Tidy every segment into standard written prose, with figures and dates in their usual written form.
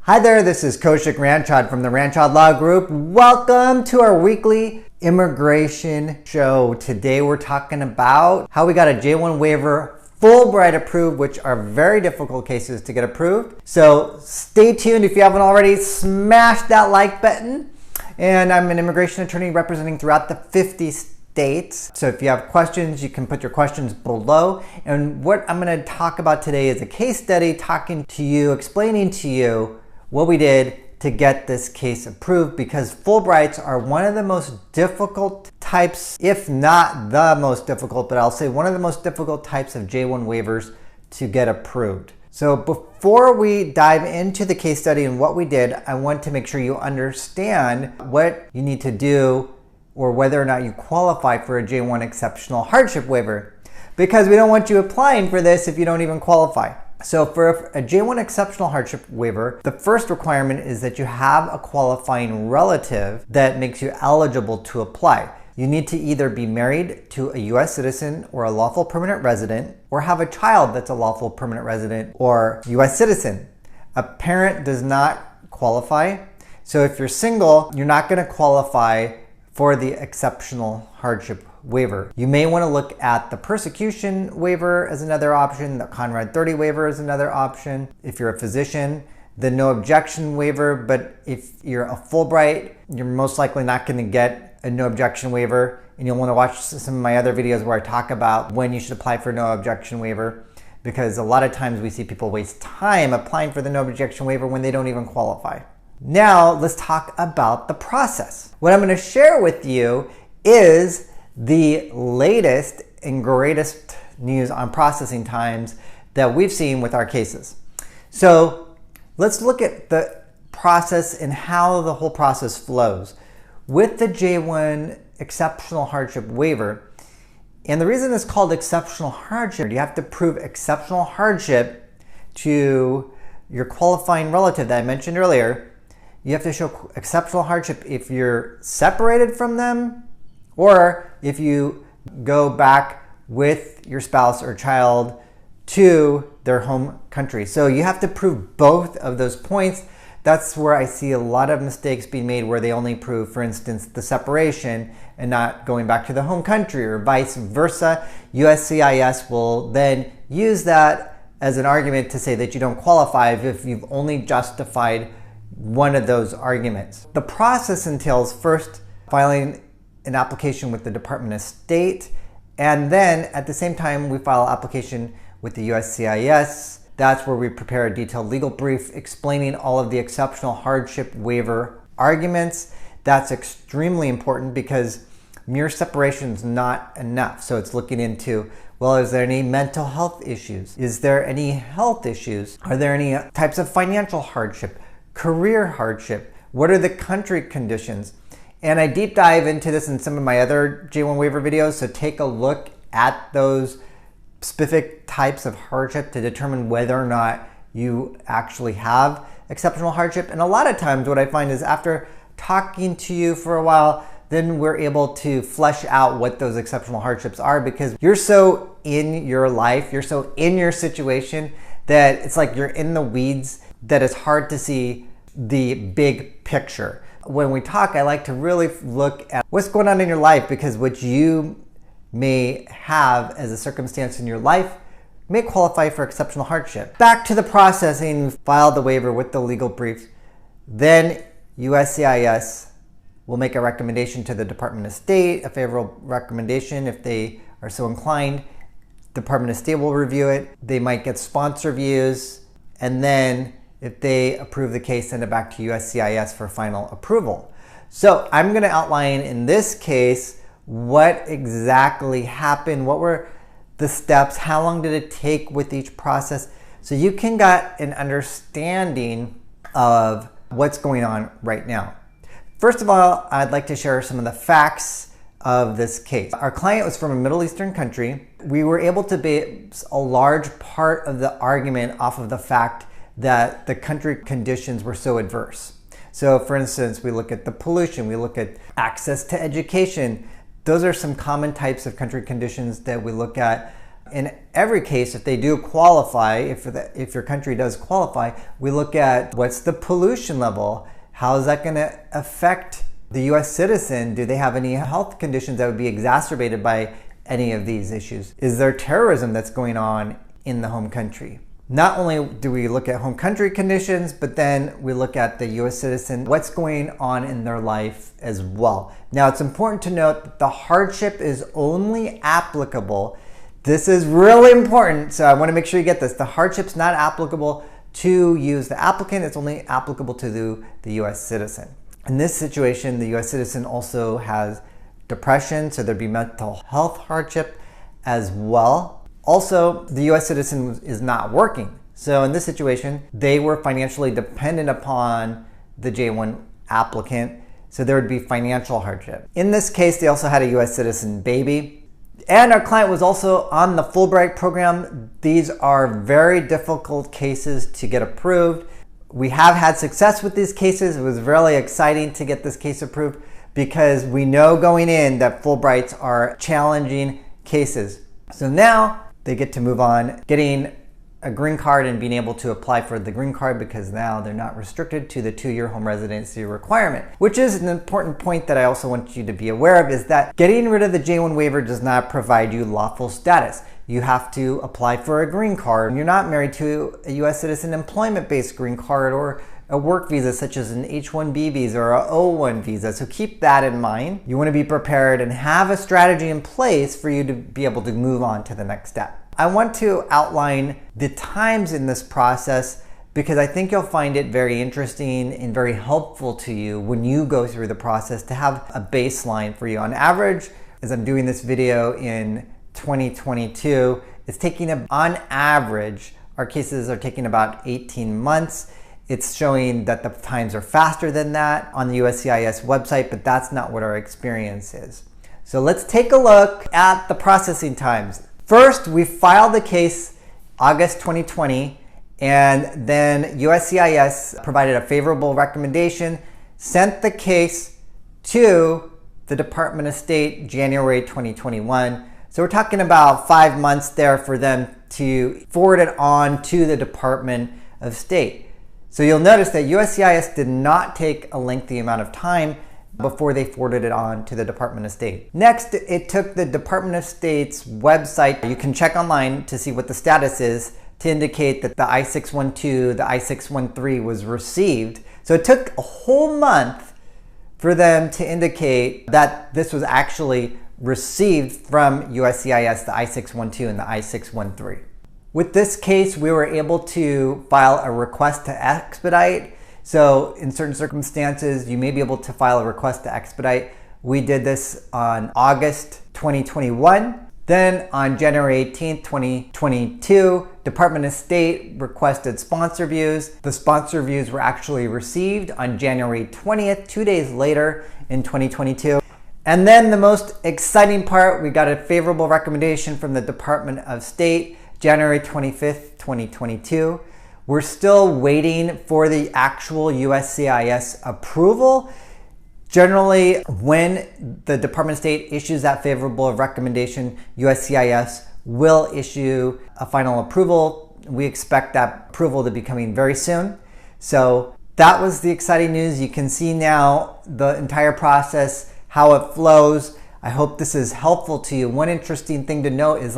Hi there, this is Kaushik Ranchod from the Ranchod Law Group. Welcome to our weekly immigration show. Today we're talking about how we got a J1 waiver Fulbright approved, which are very difficult cases to get approved. So stay tuned. If you haven't already, smash that like button. And I'm an immigration attorney representing throughout the 50 states. So if you have questions, you can put your questions below. And what I'm going to talk about today is a case study, talking to you, explaining to you what we did to get this case approved, because Fulbrights are one of the most difficult types, if not the most difficult, but I'll say one of the most difficult types of J1 waivers to get approved. So before we dive into the case study and what we did, I want to make sure you understand what you need to do or whether or not you qualify for a J1 exceptional hardship waiver, because we don't want you applying for this if you don't even qualify. So for a J1 exceptional hardship waiver, the first requirement is that you have a qualifying relative that makes you eligible to apply. You need to either be married to a US citizen or a lawful permanent resident, or have a child that's a lawful permanent resident or US citizen. A parent does not qualify. So if you're single, you're not going to qualify for the exceptional hardship waiver. You may want to look at the persecution waiver as another option, the Conrad 30 waiver is another option. If you're a physician, the no objection waiver, but if you're a Fulbright, you're most likely not going to get a no objection waiver, and you'll want to watch some of my other videos where I talk about when you should apply for no objection waiver, because a lot of times we see people waste time applying for the no objection waiver when they don't even qualify. Now let's talk about the process. What I'm going to share with you is the latest and greatest news on processing times that we've seen with our cases. So let's look at the process and how the whole process flows. With the J1 exceptional hardship waiver, and the reason it's called exceptional hardship, you have to prove exceptional hardship to your qualifying relative that I mentioned earlier. You have to show exceptional hardship if you're separated from them, or if you go back with your spouse or child to their home country. So you have to prove both of those points. That's where I see a lot of mistakes being made, where they only prove, for instance, the separation and not going back to the home country, or vice versa. USCIS will then use that as an argument to say that you don't qualify if you've only justified one of those arguments. The process entails first filing an application with the Department of State, and then at the same time we file an application with the USCIS. That's where we prepare a detailed legal brief explaining all of the exceptional hardship waiver arguments. That's extremely important because mere separation is not enough. So it's looking into, well, is there any mental health issues? Is there any health issues? Are there any types of financial hardship, career hardship? What are the country conditions? And I deep dive into this in some of my other J1 waiver videos, so take a look at those specific types of hardship to determine whether or not you actually have exceptional hardship. And a lot of times what I find is after talking to you for a while, then we're able to flesh out what those exceptional hardships are, because you're so in your life, you're so in your situation that it's like you're in the weeds, that it's hard to see the big picture. When we talk, I like to really look at what's going on in your life, because what you may have as a circumstance in your life may qualify for exceptional hardship. Back to the processing, file the waiver with the legal brief. Then USCIS will make a recommendation to the Department of State, a favorable recommendation if they are so inclined. Department of State will review it. They might get sponsor views, and then if they approve the case, send it back to USCIS for final approval. So I'm going to outline in this case what exactly happened, what were the steps, how long did it take with each process, so you can get an understanding of what's going on right now. First of all, I'd like to share some of the facts of this case. Our client was from a Middle Eastern country. We were able to base a large part of the argument off of the fact that the country conditions were so adverse. So for instance, we look at the pollution, we look at access to education. Those are some common types of country conditions that we look at. In every case, if they do qualify, if your country does qualify, we look at what's the pollution level, how is that going to affect the US citizen? Do they have any health conditions that would be exacerbated by any of these issues? Is there terrorism that's going on in the home country? Not only do we look at home country conditions, but then we look at the US citizen, what's going on in their life as well. Now, it's important to note that the hardship is only applicable. This is really important, so I want to make sure you get this. The hardship's not applicable to you as the applicant, it's only applicable to the US citizen. In this situation, the US citizen also has depression, so there'd be mental health hardship as well. Also, the US citizen is not working. So in this situation, they were financially dependent upon the J1 applicant, so there would be financial hardship. In this case, they also had a US citizen baby. And our client was also on the Fulbright program. These are very difficult cases to get approved. We have had success with these cases. It was really exciting to get this case approved because we know going in that Fulbrights are challenging cases. So now they get to move on, getting a green card and being able to apply for the green card because now they're not restricted to the 2-year home residency requirement, which is an important point that I also want you to be aware of, is that getting rid of the J1 waiver does not provide you lawful status. You have to apply for a green card. You're not married to a US citizen employment-based green card or a work visa such as an H-1B visa or a O-1 visa. So keep that in mind. You want to be prepared and have a strategy in place for you to be able to move on to the next step. I want to outline the times in this process because I think you'll find it very interesting and very helpful to you when you go through the process to have a baseline for you. On average, as I'm doing this video in 2022, it's taking, on average, our cases are taking about 18 months. It's showing that the times are faster than that on the USCIS website, but that's not what our experience is. So let's take a look at the processing times. First, we filed the case August 2020, and then USCIS provided a favorable recommendation, sent the case to the Department of State January 2021. So we're talking about 5 months there for them to forward it on to the Department of State. So you'll notice that USCIS did not take a lengthy amount of time before they forwarded it on to the Department of State. Next, it took the Department of State's website. You can check online to see what the status is to indicate that the I-612, the I-613 was received. So it took a whole month for them to indicate that this was actually received from USCIS, the I-612 and the I-613. With this case, we were able to file a request to expedite. So in certain circumstances, you may be able to file a request to expedite. We did this on August 2021. Then on January 18th, 2022, Department of State requested sponsor views. The sponsor views were actually received on January 20th, 2 days later in 2022. And then the most exciting part, we got a favorable recommendation from the Department of State, January 25th, 2022. We're still waiting for the actual USCIS approval. Generally, when the Department of State issues that favorable recommendation, USCIS will issue a final approval. We expect that approval to be coming very soon. So that was the exciting news. You can see now the entire process, how it flows. I hope this is helpful to you. One interesting thing to note is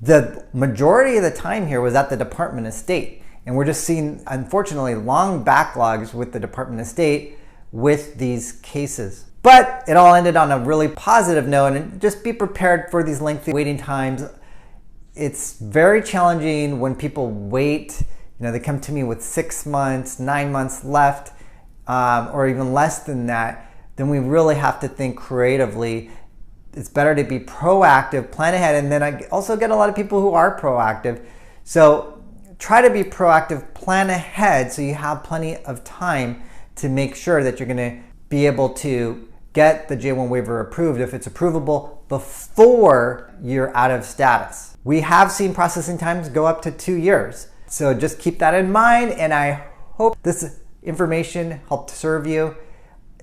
the majority of the time here was at the Department of State. And we're just seeing, unfortunately, long backlogs with the Department of State with these cases. But it all ended on a really positive note, and just be prepared for these lengthy waiting times. It's very challenging when people wait. They come to me with 6 months, 9 months left, or even less than that. Then we really have to think creatively. It's better to be proactive, plan ahead, and then I also get a lot of people who are proactive. So try to be proactive, plan ahead so you have plenty of time to make sure that you're going to be able to get the J1 waiver approved if it's approvable before you're out of status. We have seen processing times go up to 2 years. So just keep that in mind, and I hope this information helped serve you.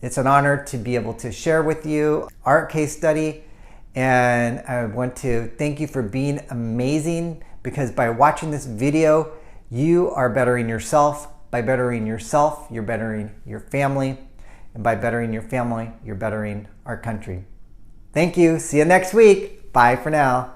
It's an honor to be able to share with you our case study, And I want to thank you for being amazing, because by watching this video, you are bettering yourself. By bettering yourself, you're bettering your family. And by bettering your family, you're bettering our country. Thank you. See you next week. Bye for now.